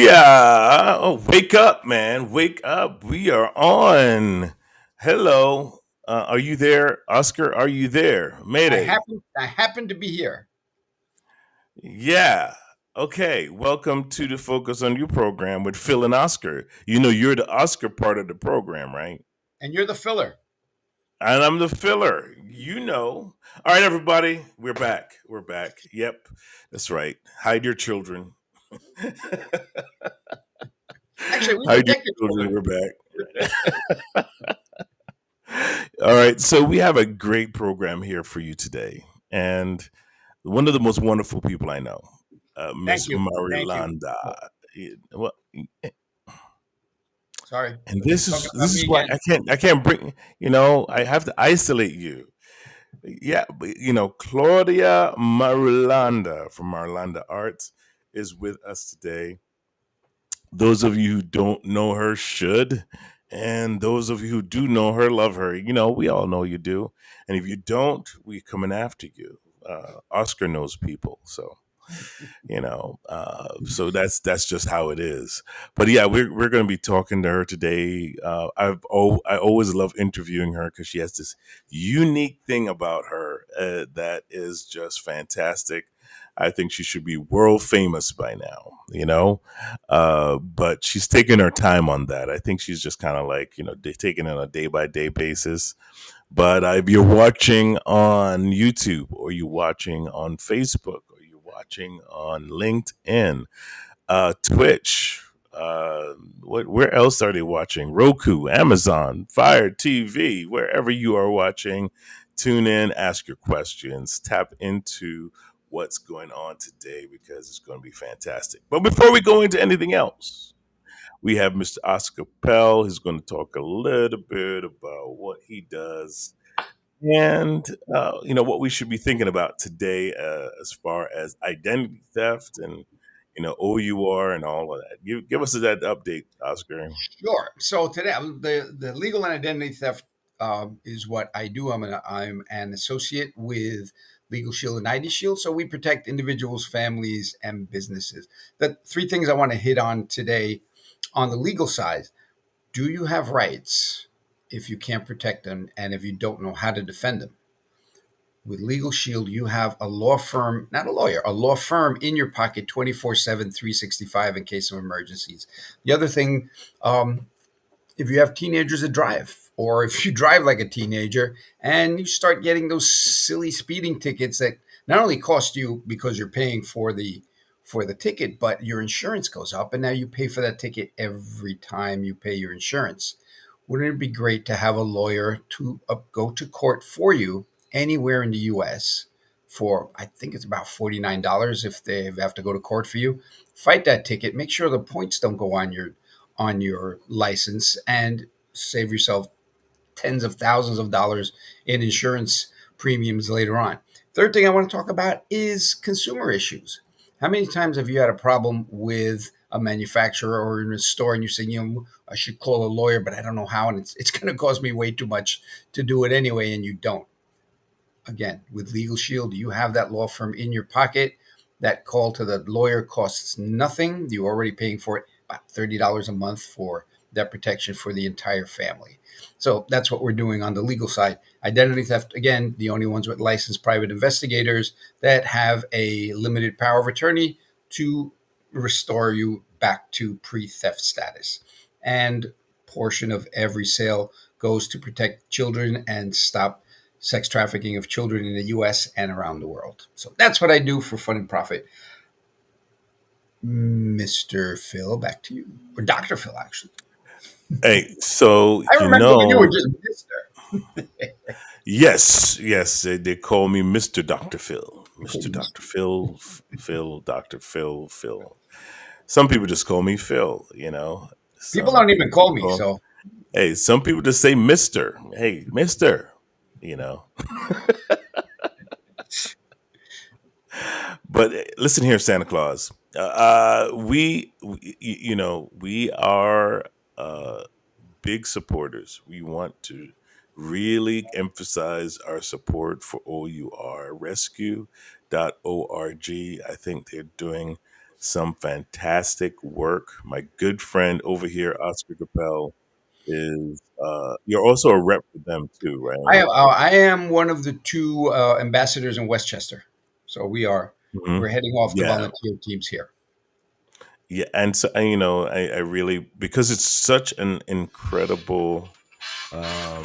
Booyah! Oh, wake up, man. Wake up. We are on. Hello. Are you there? Oscar, are you there? Mayday. I happen to be here. Yeah. Okay. Welcome to the Focus on You program with Phil and Oscar. You know, you're the Oscar part of the program, right? And you're the filler. And I'm the filler. You know. All right, everybody. We're back. We're back. Yep. That's right. Hide your children. Actually, we Hide your protect your children. children. We're back. All right, so we have a great program here for you today, and one of the most wonderful people I know, Thank Miss you. Thank you. Marilanda. Oh, Well, sorry. and You're talking about this is me why again. I can't bring, you know, I have to isolate you. Yeah, but you know, Claudia Marulanda from Marulanda Arts is with us today. Those of you who don't know her should, and those of you who do know her love her. You know, we all know you do, and if you don't, we coming after you. Oscar knows people, so so that's just how it is. But yeah, we're going to be talking to her today. I always love interviewing her because she has this unique thing about her that is just fantastic. I think she should be world famous by now, but she's taking her time on that. I think she's just kind of like, taking it on a day by day basis. But if you're watching on YouTube or you're watching on Facebook or you're watching on LinkedIn, Twitch, where else are they watching? Roku, Amazon, Fire TV, wherever you are watching, tune in, ask your questions, tap into what's going on today because it's going to be fantastic. But before we go into anything else, we have Mr. Oscar Pell who's going to talk a little bit about what he does and what we should be thinking about today as far as identity theft and OUR and all of that. Give us that update, Oscar. Sure. So today, the legal and identity theft is what I do. I'm an associate with Legal Shield and ID Shield. So we protect individuals, families, and businesses. The three things I want to hit on today on the legal side. Do you have rights if you can't protect them and if you don't know how to defend them? With Legal Shield, you have a law firm, not a lawyer, a law firm in your pocket 24/7, 365 in case of emergencies. The other thing, if you have teenagers that drive, or if you drive like a teenager and you start getting those silly speeding tickets that not only cost you because you're paying for the ticket, but your insurance goes up and now you pay for that ticket every time you pay your insurance. Wouldn't it be great to have a lawyer to go to court for you anywhere in the US for, I think it's about $49 if they have to go to court for you? Fight that ticket, make sure the points don't go on your license, and save yourself tens of thousands of dollars in insurance premiums later on. Third thing I want to talk about is consumer issues. How many times have you had a problem with a manufacturer or in a store and you say, I should call a lawyer, but I don't know how, and it's going to cost me way too much to do it anyway, and you don't? Again, with Legal Shield, you have that law firm in your pocket. That call to the lawyer costs nothing. You're already paying for it, about $30 a month for that protection for the entire family. So that's what we're doing on the legal side. Identity theft, again, the only ones with licensed private investigators that have a limited power of attorney to restore you back to pre-theft status. And portion of every sale goes to protect children and stop sex trafficking of children in the US and around the world. So that's what I do for fun and profit. Mr. Phil, back to you. Or Dr. Phil, actually. Hey, so I remember when you were just Mr. yes, they call me Mr. Dr. Phil, Mr. Dr. Phil, Phil, Dr. Phil, Phil. Some people just call me Phil. People Some don't even people call me, call. so Hey, some people just say Mister. Hey, Mister. You know. But listen here, Santa Claus. We are big supporters. We want to really emphasize our support for OUR Rescue.org. I think they're doing some fantastic work. My good friend over here, Oscar Capel, is you're also a rep for them too, right? I am one of the two ambassadors in Westchester. So Hmm. we're heading off the Yeah, volunteer teams here. yeah, and so and, I really, because it's such an incredible, um,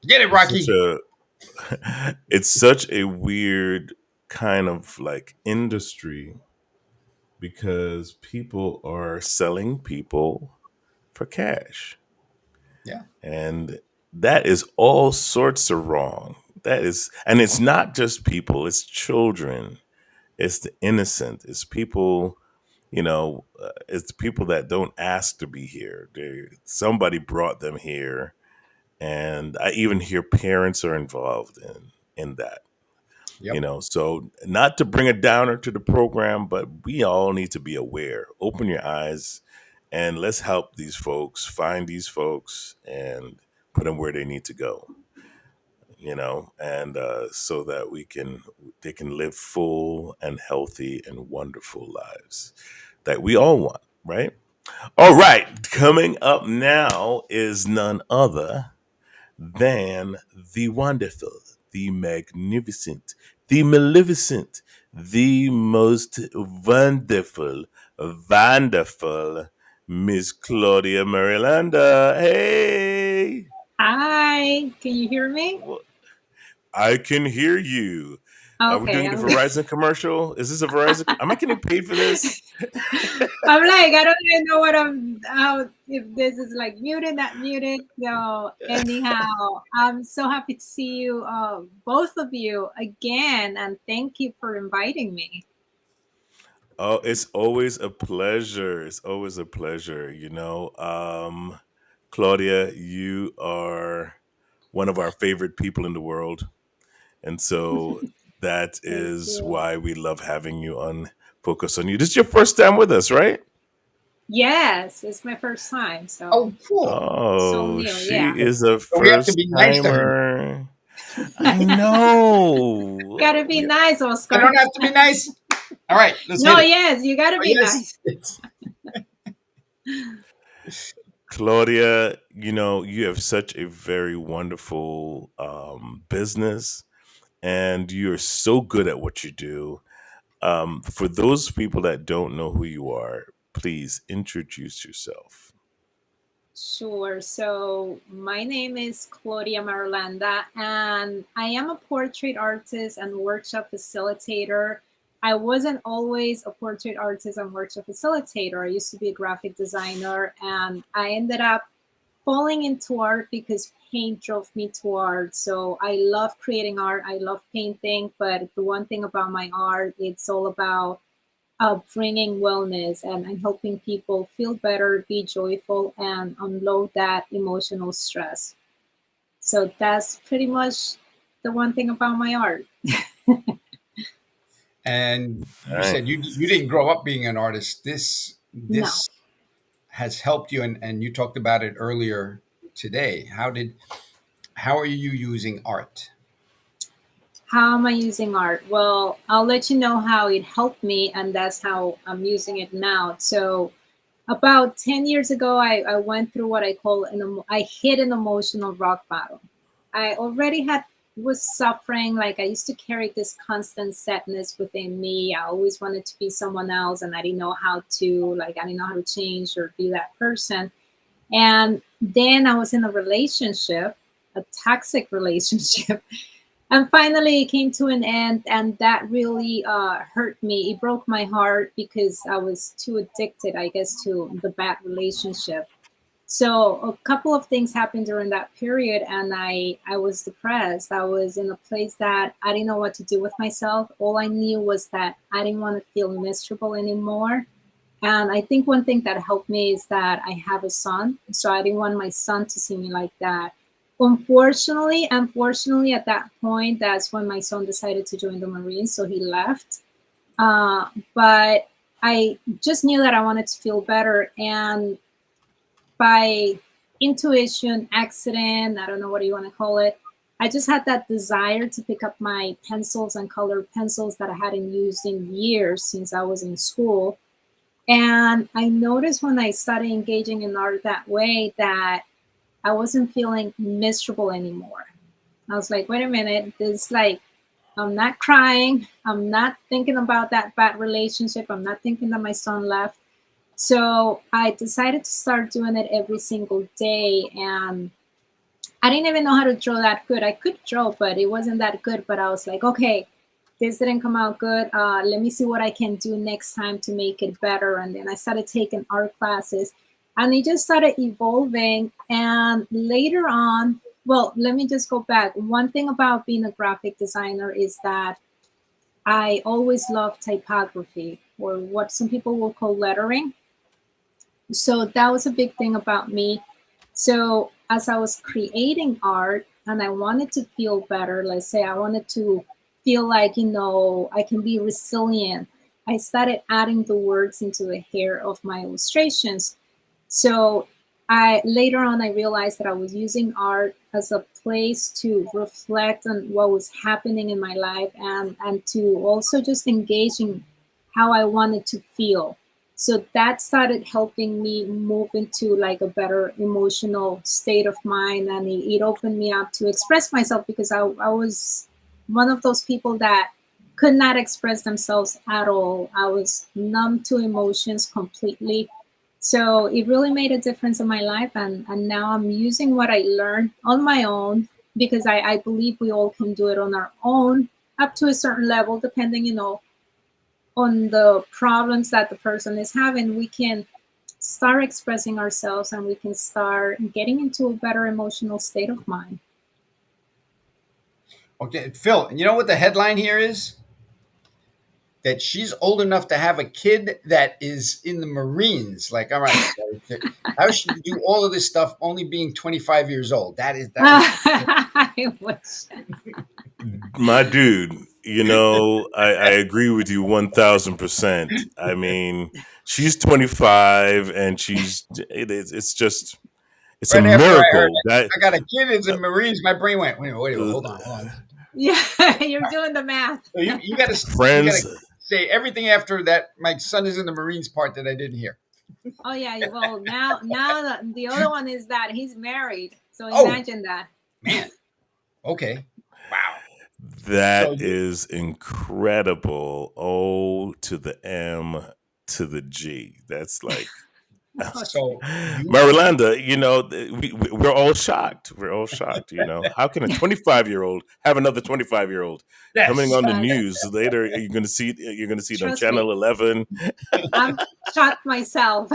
Get it, it's such Rocky. a it's such a weird kind of like industry because people are selling people for cash. Yeah. And that is all sorts of wrong. That is, and it's not just people, it's children, it's the innocent, it's people, it's people that don't ask to be here. Somebody brought them here. And I even hear parents are involved in that. Yep. So not to bring a downer to the program, but we all need to be aware. Open your eyes and let's help these folks, find these folks and put them where they need to go, and so that they can live full and healthy and wonderful lives that we all want, right? All right, coming up now is none other than the wonderful, the magnificent, the maleficent, the most wonderful Miss Claudia Marulanda. Hey, Hi, can you hear me? Wh- I can hear you. Are we Okay, doing the Verizon commercial? Is this a Verizon? Am I getting paid for this? I'm like, I don't even know what I'm, how, if this is like muted, not muted. So, anyhow, I'm so happy to see you, both of you again, and thank you for inviting me. Oh, it's always a pleasure. It's always a pleasure. Claudia, you are one of our favorite people in the world. And so that Thank is you. why we love having you on Focus on You. This is your first time with us, right? Yes, it's my first time, so Oh, cool. so Oh, new. she Yeah, is a So we have to first be nice to her. timer. I know. gotta be nice, I Oscar. don't have to be nice. All right, let's hit No, it. yes, you gotta Oh, be yes. nice. Claudia, you have such a very wonderful business and you're so good at what you do. For those people that don't know who you are, please introduce yourself. Sure. So my name is Claudia Marulanda, and I am a portrait artist and workshop facilitator. I wasn't always a portrait artist and workshop facilitator. I used to be a graphic designer, and I ended up falling into art because paint drove me to art. So I love creating art. I love painting, but the one thing about my art, it's all about bringing wellness and helping people feel better, be joyful, and unload that emotional stress. So that's pretty much the one thing about my art. And you All right. said you didn't grow up being an artist. No. This has helped you, and you talked about it earlier today. How are you using art? How am I using art? Well, I'll let you know how it helped me, and that's how I'm using it now. So, about 10 years ago, I went through what I call I hit an emotional rock bottom. I already was suffering. Like I used to carry this constant sadness within me. I always wanted to be someone else, and I didn't know how to, like, I didn't know how to change or be that person. And then I was in a relationship, a toxic relationship. And finally, it came to an end, and that really hurt me. It broke my heart because I was too addicted, I guess, to the bad relationship. So a couple of things happened during that period, and I was depressed. I was in a place that I didn't know what to do with myself. All I knew was that I didn't want to feel miserable anymore. And I think one thing that helped me is that I have a son, so I didn't want my son to see me like that. Unfortunately, at that point, that's when my son decided to join the Marines, so he left. But I just knew that I wanted to feel better, and by intuition, accident, I don't know what you want to call it, I just had that desire to pick up my pencils and colored pencils that I hadn't used in years since I was in school. And I noticed when I started engaging in art that way that I wasn't feeling miserable anymore. I was like, wait a minute, this like I'm not crying. I'm not thinking about that bad relationship. I'm not thinking that my son left. So I decided to start doing it every single day. And I didn't even know how to draw that good. I could draw, but it wasn't that good. But I was like, okay, this didn't come out good. Let me see what I can do next time to make it better. And then I started taking art classes and it just started evolving. And later on, well, let me just go back. One thing about being a graphic designer is that I always loved typography, or what some people will call lettering. So that was a big thing about me. So as I was creating art and I wanted to feel better, let's say I wanted to feel like, I can be resilient, I started adding the words into the hair of my illustrations. So I later on I realized that I was using art as a place to reflect on what was happening in my life, and to also just engage in how I wanted to feel. So that started helping me move into like a better emotional state of mind, and it opened me up to express myself because I was one of those people that could not express themselves at all. I was numb to emotions completely. So it really made a difference in my life. And now I'm using what I learned on my own, because I believe we all can do it on our own up to a certain level, depending, on the problems that the person is having. We can start expressing ourselves and we can start getting into a better emotional state of mind. Okay, Phil, you know what the headline here is? That she's old enough to have a kid that is in the Marines. Like, all right, how should you do all of this stuff only being 25 years old? That was I wish. My dude, I agree with you 1000%. I mean, she's 25 and it's just, it's a right after I heard miracle that I got a kid that's in the Marines. My brain went, wait, hold on, hold on. Yeah, you're doing the math. So you got to friends. say everything after that. My son is in the Marines part that I didn't hear. Oh yeah, well now the other one is that he's married. So Oh imagine that. man, okay, wow. That So you, is incredible. O to the M to the G. That's like so you Marilanda, we're all shocked. We're all shocked. How can a 25-year-old have another 25-year-old coming yes. on the Yes, news later? You're going to see it. You're going to see it on trust me. Channel 11. I'm shocked myself.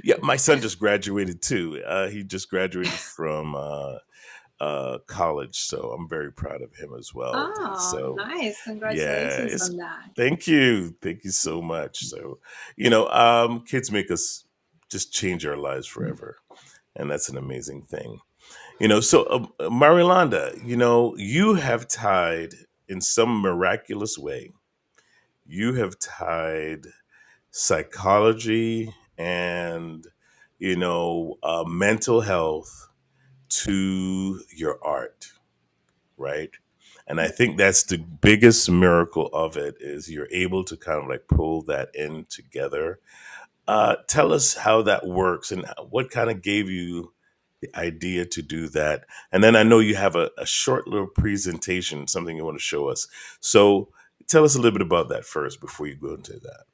Yeah, my son just graduated too. He just graduated from college, so I'm very proud of him as well. Oh, So nice. yeah, Congratulations it's on that. thank you so much. So kids make us just change our lives forever, and that's an amazing thing. So Marilanda, you have tied in some miraculous way. You have tied psychology and mental health to your art, right? And I think that's the biggest miracle of it is you're able to kind of like pull that in together. Tell us how that works and what kind of gave you the idea to do that. And then I know you have a short little presentation, something you want to show us. So tell us a little bit about that first before you go into that.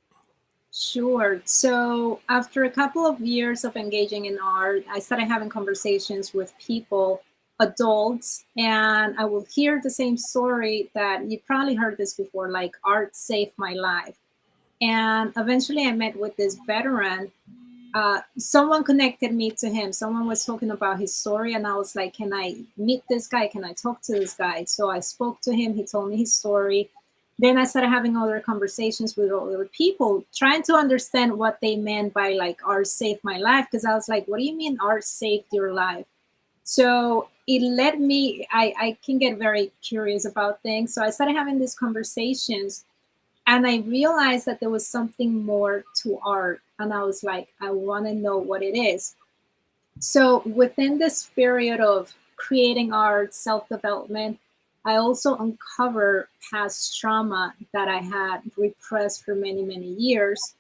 Sure. So after a couple of years of engaging in art, I started having conversations with people, adults, and I will hear the same story that you probably heard this before, like art saved my life. And eventually I met with this veteran. Someone connected me to him. Someone was talking about his story, and I was like, can I meet this guy? Can I talk to this guy? So I spoke to him. He told me his story. Then I started having other conversations with other people, trying to understand what they meant by like art saved my life. Because I was like, what do you mean art saved your life? So it led me, I can get very curious about things. So I started having these conversations and I realized that there was something more to art. And I was like, I want to know what it is. So within this period of creating art, self-development, I also uncover past trauma that I had repressed for many, many years.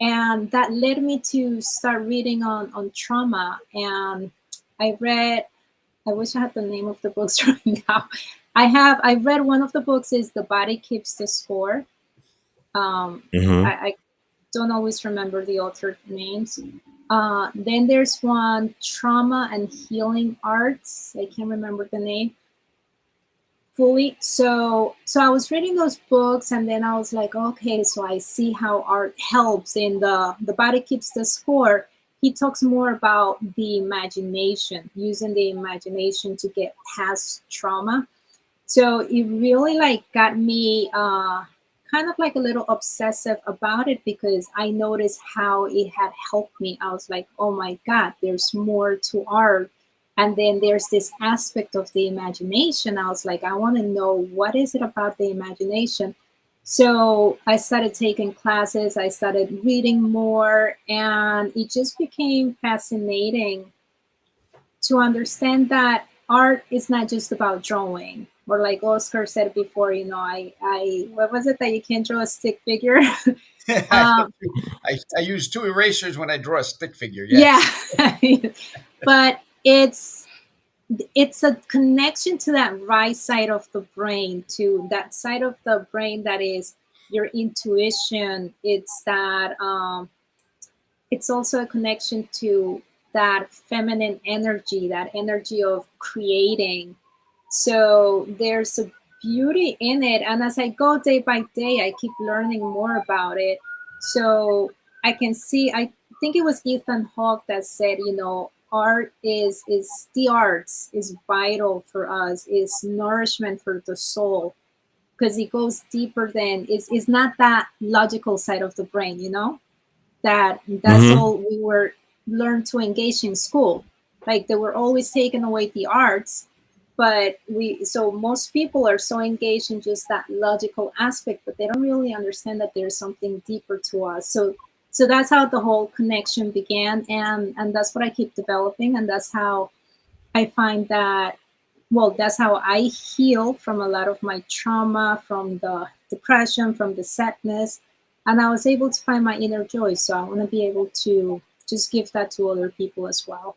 And that led me to start reading on trauma. And I read, I wish I had the name of the books right now. I read one of the books is The Body Keeps the Score. Um, Hmm. I don't always remember the author names. Then there's one, Trauma and Healing Arts. I can't remember the name fully. So I was reading those books, and then I was like, okay, so I see how art helps. In The Body Keeps the Score, he talks more about the imagination, using the imagination to get past trauma. So it really like got me kind of like a little obsessive about it, because I noticed how it had helped me. I was like, oh my God, there's more to art. And then there's this aspect of the imagination. I was like, I want to know, what is it about the imagination? So I started taking classes, I started reading more, and it just became fascinating to understand that art is not just about drawing. Or like Oscar said before, I what was it that you can't draw a stick figure? um, I use two erasers when I draw a stick figure. yeah, Yes. but it's a connection to that right side of the brain, to that side of the brain that is your intuition. It's also a connection to that feminine energy, that energy of creating. So there's a beauty in it. And as I go day by day, I keep learning more about it. So I can see, I think it was Ethan Hawke that said, art is the arts is vital for us, is nourishment for the soul, because it goes deeper than it's not that logical side of the brain, that's Hmm. all we were learned to engage in school. Like, they were always taking away the arts, but most people are so engaged in just that logical aspect, but they don't really understand that there's something deeper to us. So that's how the whole connection began, and that's what I keep developing, and that's how I find that, well, that's how I heal from a lot of my trauma, from the depression, from the sadness. And I was able to find my inner joy. So I want to be able to just give that to other people as well.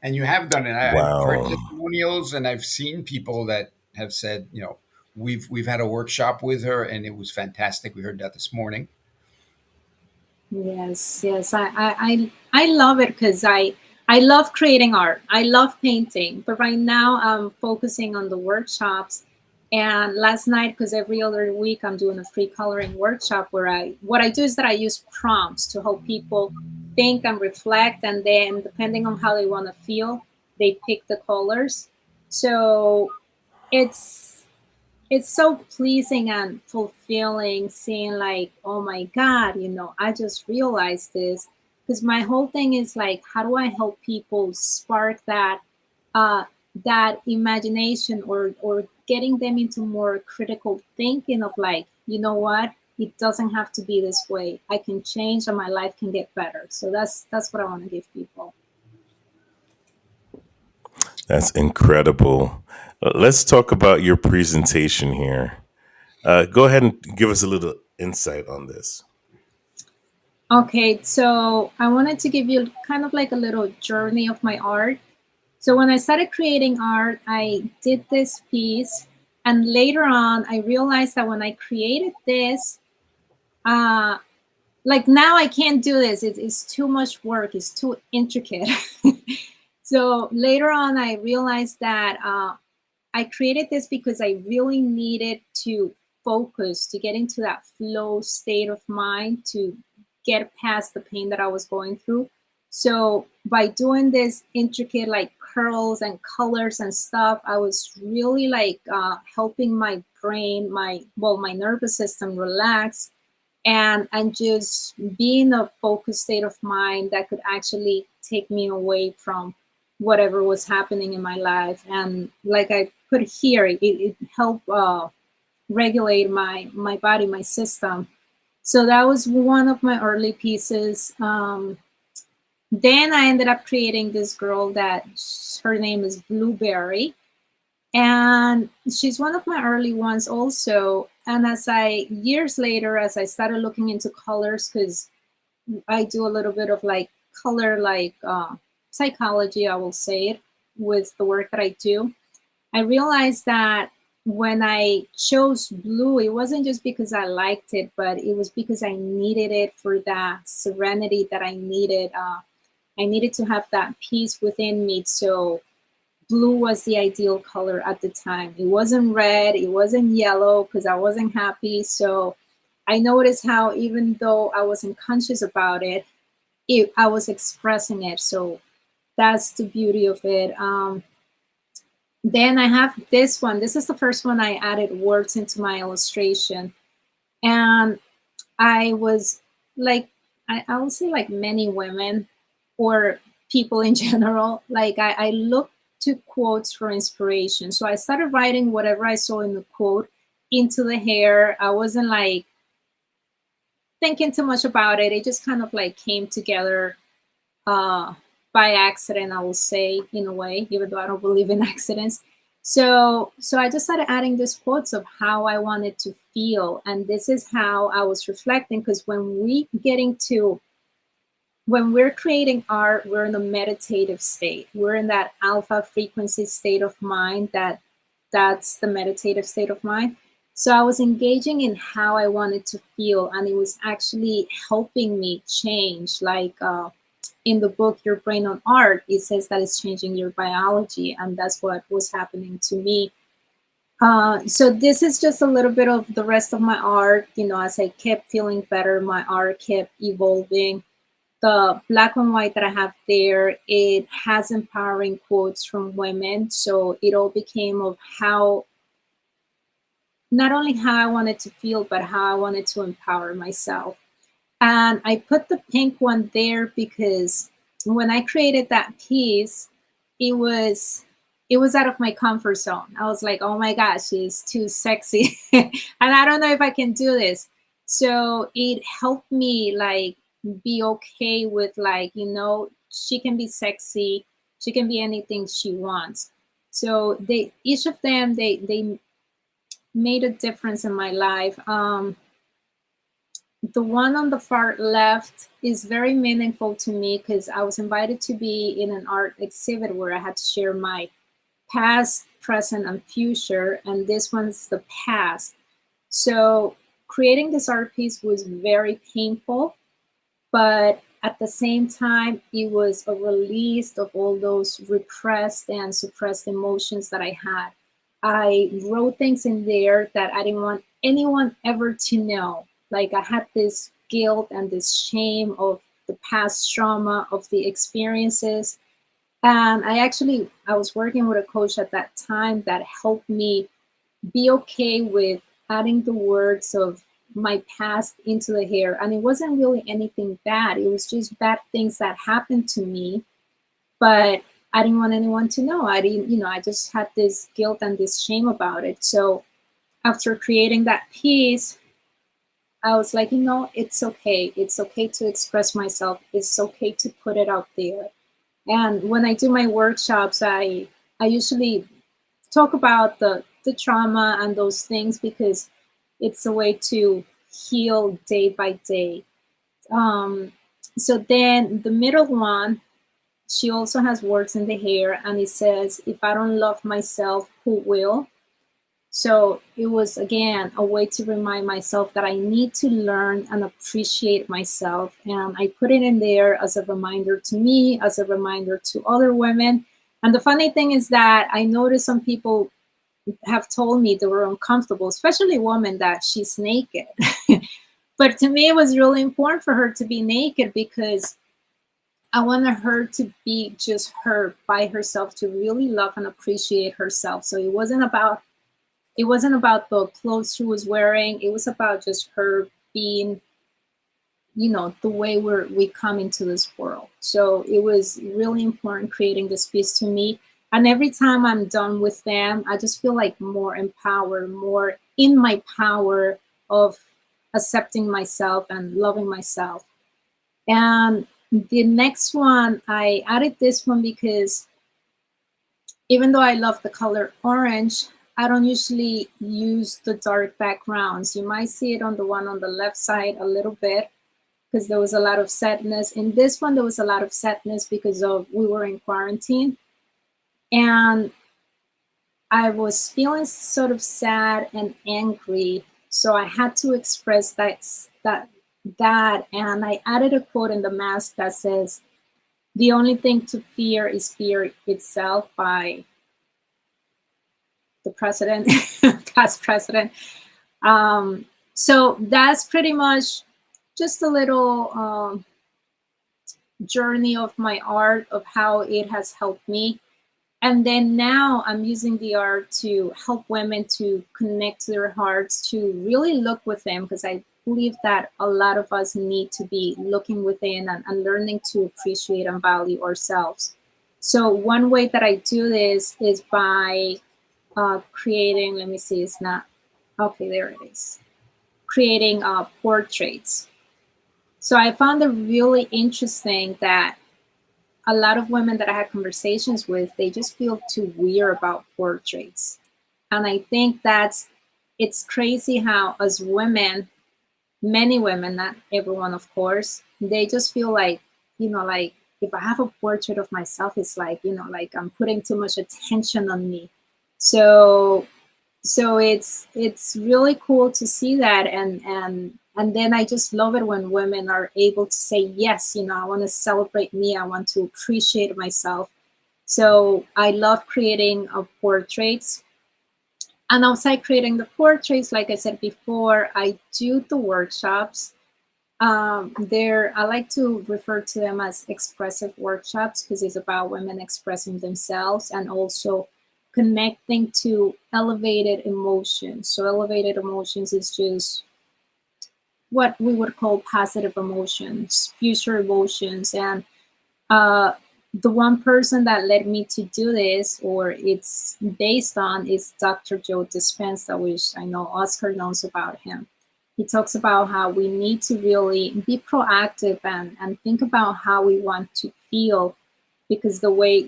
And you have done it. I've heard Wow. testimonials, and I've seen people that have said, we've had a workshop with her, and it was fantastic. We heard that this morning. Yes, yes. I love it because I love creating art. I love painting, but right now I'm focusing on the workshops. And last night, because every other week I'm doing a free coloring workshop, where what I do is that I use prompts to help people think and reflect, and then depending on how they want to feel, they pick the colors. So it's it's so pleasing and fulfilling seeing, like, oh my God, I just realized this. Because my whole thing is like, how do I help people spark uh that imagination, or getting them into more critical thinking of, like, you know what, it doesn't have to be this way, I can change and my life can get better. So that's what I want to give people. That's incredible. Let's talk about your presentation here. Go ahead and give us a little insight on this. Okay, so I wanted to give you kind of like a little journey of my art. So when I started creating art, I did this piece, and later on, I realized that when I created this, uh, like, now I can't do this. It's too much work. It's too intricate. So later on, I realized that I created this because I really needed to focus, to get into that flow state of mind, to get past the pain that I was going through. So by doing this intricate, like, curls and colors and stuff, I was really like helping my brain, my nervous system relax, and just be in a focused state of mind that could actually take me away from whatever was happening in my life. And like I put here, it helped regulate my body, my system. So that was one of my early pieces. Then I ended up creating this girl that her name is Blueberry, and she's one of my early ones also. And as I years later, as I started looking into colors, because I do a little bit of like color, like psychology, I will say it, with the work that I do. I realized that when I chose blue, it wasn't just because I liked it, but it was because I needed it for that serenity that I needed. I needed to have that peace within me. So blue was the ideal color at the time. It wasn't red, it wasn't yellow because I wasn't happy. So I noticed how even though I wasn't conscious about it, I was expressing it. So that's the beauty of it. Then I have this one. This is the first one I added words into my illustration. And I was like, I would say, like many women or people in general, like I looked to quotes for inspiration. So I started writing whatever I saw in the quote into the hair. I wasn't like thinking too much about it. It just kind of like came together uh, by accident, I will say, in a way, even though I don't believe in accidents. So I just started adding these quotes of how I wanted to feel, and this is how I was reflecting. Because when we're creating art, we're in a meditative state. We're in that alpha frequency state of mind. That's the meditative state of mind. So I was engaging in how I wanted to feel, and it was actually helping me change. Like in the book Your Brain on Art, it says that it's changing your biology, and that's what was happening to me. So this is just a little bit of the rest of my art. As I kept feeling better, my art kept evolving. The black and white that I have there, it has empowering quotes from women. So it all became of how, not only how I wanted to feel, but how I wanted to empower myself. And I put the pink one there because when I created that piece, it was it was out of my comfort zone. I was like, oh my gosh, she's too sexy. And I don't know if I can do this. So it helped me like be okay with, like, she can be sexy, she can be anything she wants. So they each of them, they made a difference in my life. The one on the far left is very meaningful to me because I was invited to be in an art exhibit where I had to share my past, present, and future, and this one's the past. So creating this art piece was very painful, but at the same time, it was a release of all those repressed and suppressed emotions that I had. I wrote things in there that I didn't want anyone ever to know. Like I had this guilt and this shame of the past trauma of the experiences. And I was working with a coach at that time that helped me be okay with adding the words of my past into the hair. And it wasn't really anything bad. It was just bad things that happened to me, but I didn't want anyone to know. I didn't, I just had this guilt and this shame about it. So after creating that piece, I was like, it's okay. It's okay to express myself. It's okay to put it out there. And when I do my workshops, I usually talk about the trauma and those things because it's a way to heal day by day. Um, so then the middle one, she also has words in the hair, and it says, "If I don't love myself, who will?" So it was again a way to remind myself that I need to learn and appreciate myself. And I put it in there as a reminder to me, as a reminder to other women. And the funny thing is that I noticed some people have told me they were uncomfortable, especially women, that she's naked. But to me, it was really important for her to be naked because I wanted her to be just her by herself, to really love and appreciate herself. So it wasn't about the clothes she was wearing. It was about just her being, the way we come into this world. So it was really important creating this piece to me. And every time I'm done with them, I just feel like more empowered, more in my power of accepting myself and loving myself. And The next one, I added this one because even though I love the color orange, I don't usually use the dark backgrounds. You might see it on the one on the left side a little bit because there was a lot of sadness. In this one, there was a lot of sadness because of we were in quarantine. And I was feeling sort of sad and angry. So I had to express that. And I added a quote in the mask that says, "The only thing to fear is fear itself," by the president, past president. So that's pretty much just a little journey of my art, of how it has helped me. And then now I'm using the art to help women to connect to their hearts, to really look within, because I believe that a lot of us need to be looking within and learning to appreciate and value ourselves. So one way that I do this is by creating, let me see, it's not, okay, there it is. Creating portraits. So I found it really interesting that a lot of women that I had conversations with, they just feel too weird about portraits. And I think it's crazy how, as women, many women, not everyone, of course, they just feel like, like if I have a portrait of myself, it's like, like I'm putting too much attention on me. So it's really cool to see that, and then I just love it when women are able to say yes, I want to celebrate me, I want to appreciate myself. So I love creating portraits. And outside creating the portraits, like I said before, I do the workshops. I like to refer to them as expressive workshops because it's about women expressing themselves and also connecting to elevated emotions. So elevated emotions is just what we would call positive emotions, future emotions. And uh, the one person that led me to do this, or it's based on, is Dr. Joe Dispenza, which I know Oscar knows about him. He talks about how we need to really be proactive and think about how we want to feel, because the way,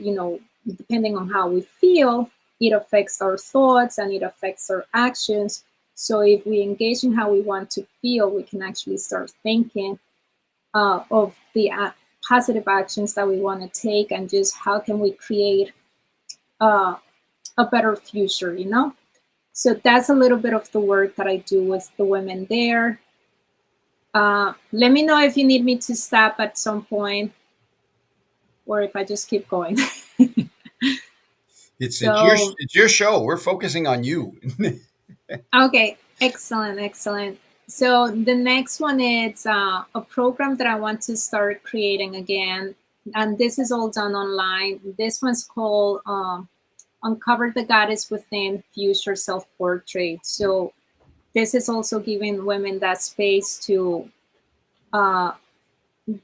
depending on how we feel, it affects our thoughts and it affects our actions. So if we engage in how we want to feel, we can actually start thinking of the positive actions that we want to take, and just how can we create uh, a better future. So that's a little bit of the work that I do with the women there. Let me know if you need me to stop at some point, or if I just keep going. So It's your show. We're focusing on you. okay, excellent. So the next one is a program that I want to start creating again, and this is all done online. This one's called Uncover the Goddess Within, Future Self Portrait. So this is also giving women that space to uh,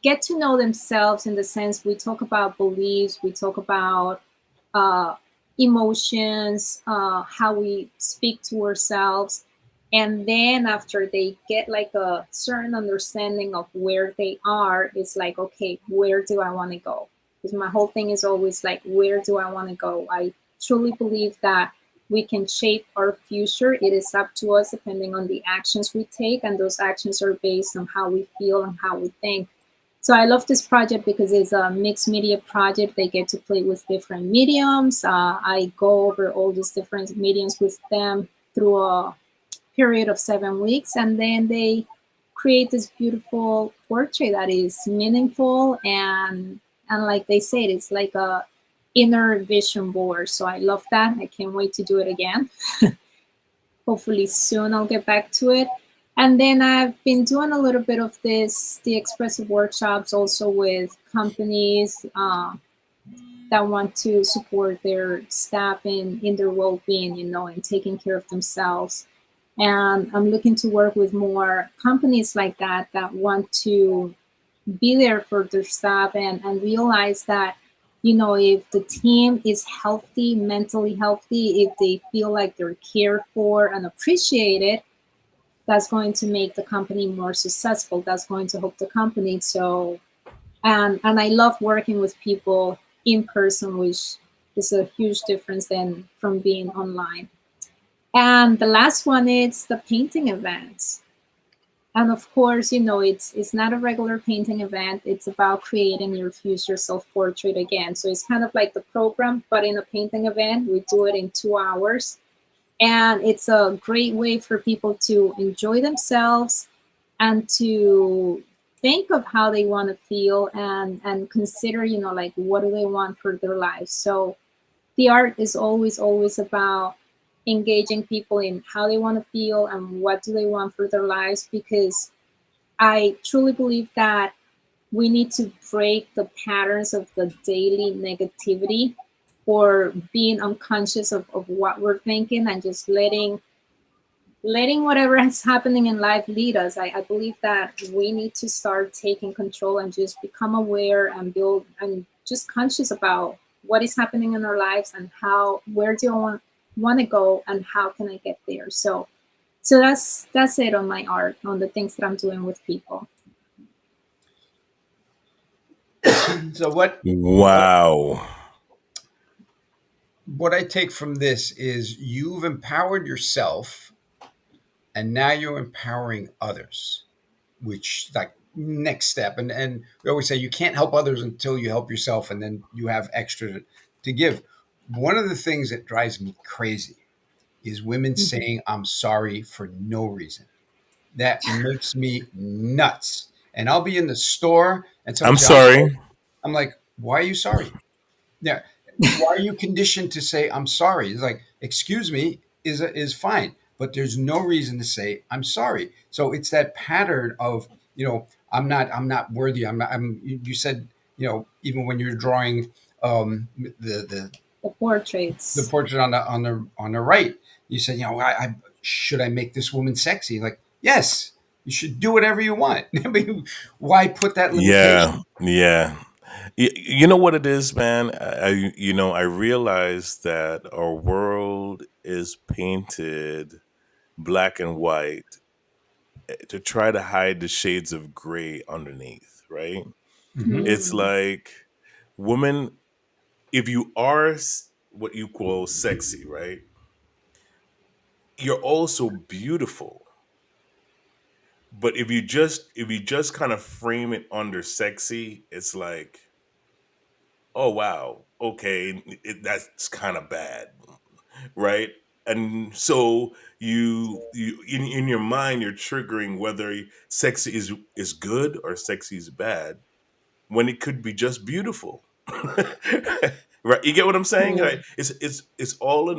get to know themselves, in the sense we talk about beliefs, we talk about uh, emotions, how we speak to ourselves. And then after they get like a certain understanding of where they are, it's like, okay, where do I want to go? Because my whole thing is always like, where do I want to go? I truly believe that we can shape our future. It is up to us depending on the actions we take, and those actions are based on how we feel and how we think. So I love this project because it's a mixed media project. They get to play with different mediums. I go over all these different mediums with them through a period of 7 weeks, and then they create this beautiful portrait that is meaningful, and like they said, it's like a inner vision board. So I love that. I can't wait to do it again. Hopefully soon I'll get back to it. And then I've been doing a little bit of the expressive workshops also with companies that want to support their staff in their well-being, and taking care of themselves. And I'm looking to work with more companies like that want to be there for their staff, and realize that, if the team is healthy, mentally healthy, if they feel like they're cared for and appreciated, that's going to make the company more successful. That's going to help the company. So And I love working with people in person, which is a huge difference than from being online. And the last one is the painting events. And of course, it's not a regular painting event. It's about creating your future self-portrait again. So it's kind of like the program, but in a painting event, we do it in 2 hours. And it's a great way for people to enjoy themselves and to think of how they want to feel, and consider, like, what do they want for their lives. So the art is always about engaging people in how they want to feel and what do they want for their lives, because I truly believe that we need to break the patterns of the daily negativity, or being unconscious of what we're thinking, and just letting whatever is happening in life lead us. I believe that we need to start taking control and just become aware and build and just conscious about what is happening in our lives, and how, where do I want to go, and how can I get there. So that's it on my art, on the things that I'm doing with people. So Wow. what I take from this is you've empowered yourself, and now you're empowering others, which, like, next step. And we always say you can't help others until you help yourself, and then you have extra to give. One of the things that drives me crazy is women Mhm. saying I'm sorry for no reason. That makes me nuts. And I'll be in the store and someone I'm say I'm sorry. sorry. I'm like, why are you sorry? Yeah. Why are you conditioned to say I'm sorry? It's like, excuse me is fine, but there's no reason to say I'm sorry. So it's that pattern of, I'm not worthy. You said, even when you're drawing The the portraits. portrait on the right, you said, I should I make this woman sexy? Like, yes, you should do whatever you want. I mean, why put that Yeah, limitation? yeah. You know what it is, man? I realize that our world is painted black and white to try to hide the shades of gray underneath, right? Hmm. It's Mm. like, women, if you are what you call sexy, right? You're also beautiful. But if you just kind of frame it under sexy, it's like, oh wow, okay, that's kind of bad, right? And so you in your mind you're triggering whether sexy is good or sexy is bad, when it could be just beautiful. Right, you get what I'm saying? Right, True. it's all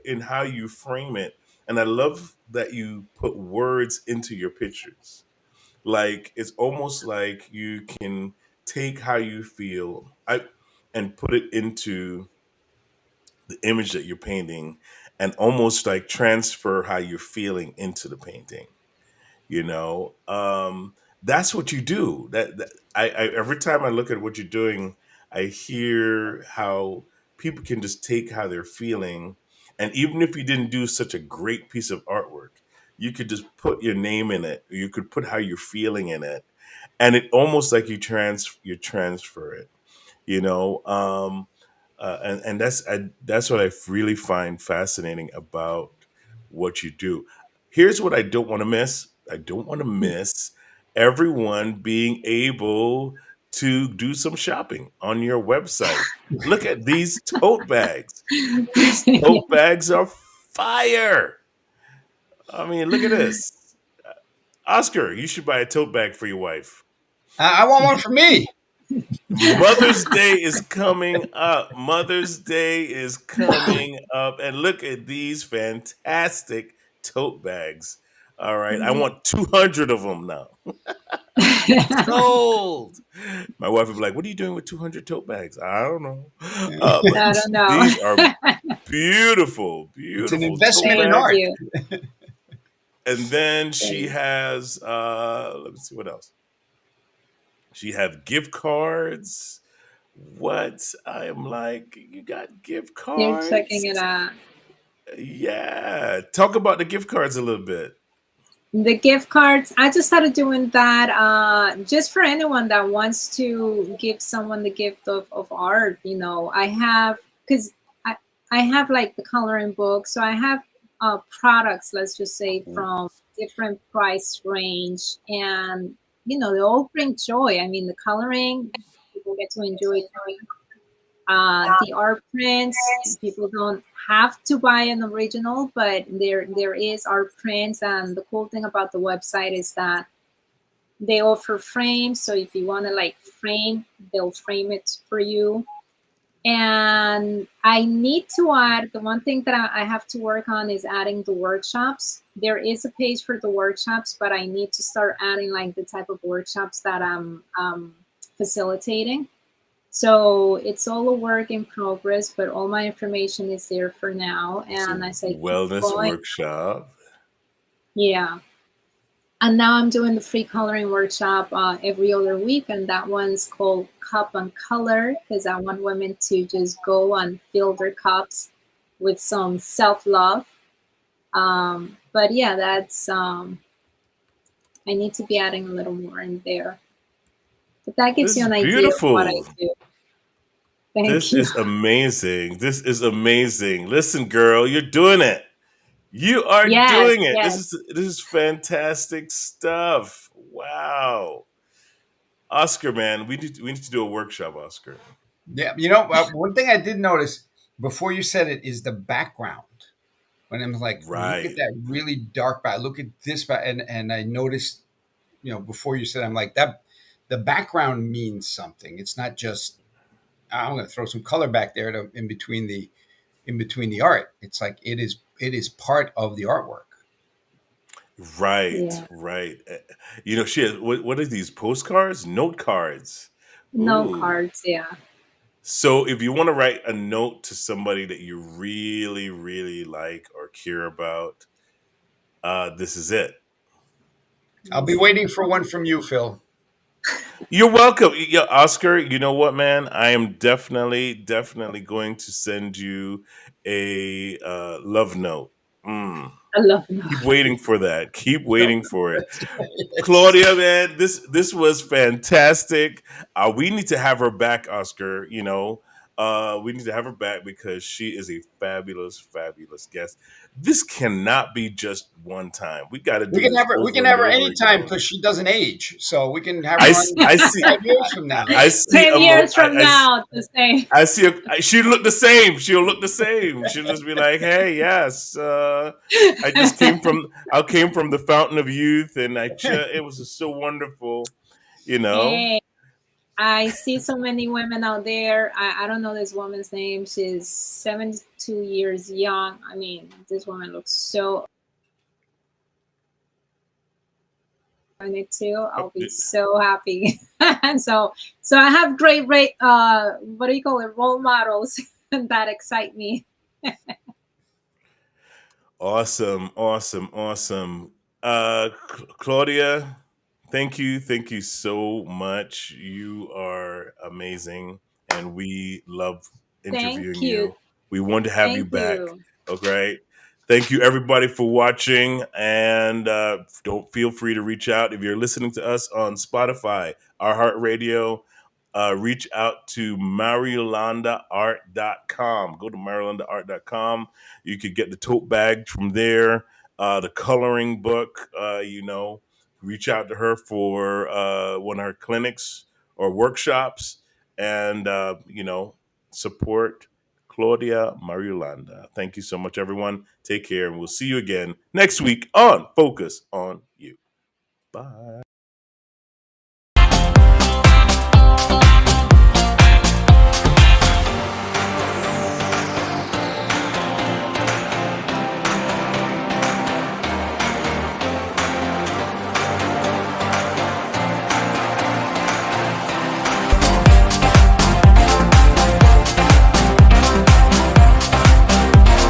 in how you frame it. And I love that you put words into your pictures. Like, it's almost like you can take how you feel and put it into the image that you're painting, and almost like transfer how you're feeling into the painting. you know that's what you do. I every time I look at what you're doing, I hear how people can just take how they're feeling, and even if you didn't do such a great piece of artwork, you could just put your name in it, or you could put how you're feeling in it, and it almost like you transfer it, you know and that's what I really find fascinating about what you do. Here's what I don't want to miss. I don't want to miss everyone being able to do some shopping on your website. Look at these tote bags. These tote bags are fire. I mean, look at this. Oscar, you should buy a tote bag for your wife. I want one for me. Mother's Day is coming up. Mother's Day is coming up. And look at these fantastic tote bags. All right. I want 200 of them now. Sold. My wife would be like, "What are you doing with 200 tote bags?" I don't know. But I don't know. these are beautiful, It's an beautiful tote investment in Thank art. bags. you. And then she Thanks. has, let me see what else. She have gift cards. What? I am like, you got gift You're checking it cards? out. Yeah. Talk about the gift cards a little bit. The gift cards, I just started doing that just for anyone that wants to give someone the gift of art. I have, because I, I have like the coloring book. So I have products, let's just say, from different price range. And, they all bring joy. I mean, the coloring, people get to enjoy the art prints. People don't have to buy an original, but there is art prints. And the cool thing about the website is that they offer frames. So if you want to like frame, they'll frame it for you. And I need to add, the one thing that I have to work on is adding the workshops. There is a page for the workshops, but I need to start adding like the type of workshops that I'm facilitating. So it's all a work in progress, but all my information is there for now. And So as I keep wellness going, workshop. yeah. And now I'm doing the free coloring workshop every other week, and that one's called Cup and Color because I want women to just go and fill their cups with some self love. But yeah, that's I need to be adding a little more in there. But that gives This you is an idea of what I beautiful. do. This Thank you. is amazing. This is amazing. Listen, girl, you're doing it. You are Yes, doing it. This yes. is this is fantastic stuff. Wow. Oscar, man, we need to do a workshop, Oscar. Yeah, one thing I did notice before you said it is the background. When I'm like, look at Right. that really dark back. Look at this back, and I noticed, before you said, I'm like that. The background means something. It's not just I'm going to throw some color back there in between the art. It's like it is part of the artwork. Right. Yeah. Right. She has what are these postcards? Note cards. No Ooh. cards, yeah. So if you want to write a note to somebody that you really, really like or care about, this is it. I'll be waiting for one from you, Phil. You're welcome. Yeah, Oscar, you know what, man? I am definitely, definitely going to send you a love note. Mm. I love no. Keep waiting for that. Keep waiting for it. Yes. Claudia, man, this was fantastic. We need to have her back, Oscar. We need to have her back because she is a fabulous, fabulous guest. This cannot be just one time. We got to We do can this have her. We over can and have her over anytime again. because she doesn't age. So we can have I, her s- on I see 5 years from now. I see 10 a mo- years from now to say, I see she look the same. She'll look the same. She'll just be like, "Hey, yes, I came from the fountain of youth, and it was just so wonderful, you know." hey, I see so many women out there. I don't know this woman's name. She's 72 years young. I mean, this woman looks so 72. Oh, I'll be so happy. And so I have great what do you call it, role models that excite me. awesome, awesome, awesome. Claudia, thank you so much. You are amazing, and we love Thank interviewing you. you. We want to have you Thank back. you. Okay. Thank you, everybody, for watching, and don't feel free to reach out if you're listening to us on Spotify, our Heart Radio. Reach out to mariyolandaart.com. Go to mariyolandaart.com. You could get the tote bag from there, the coloring book. Reach out to her for one of her clinics or workshops, and support Claudia Marulanda. Thank you so much, everyone. Take care, and we'll see you again next week on Focus on You. Bye.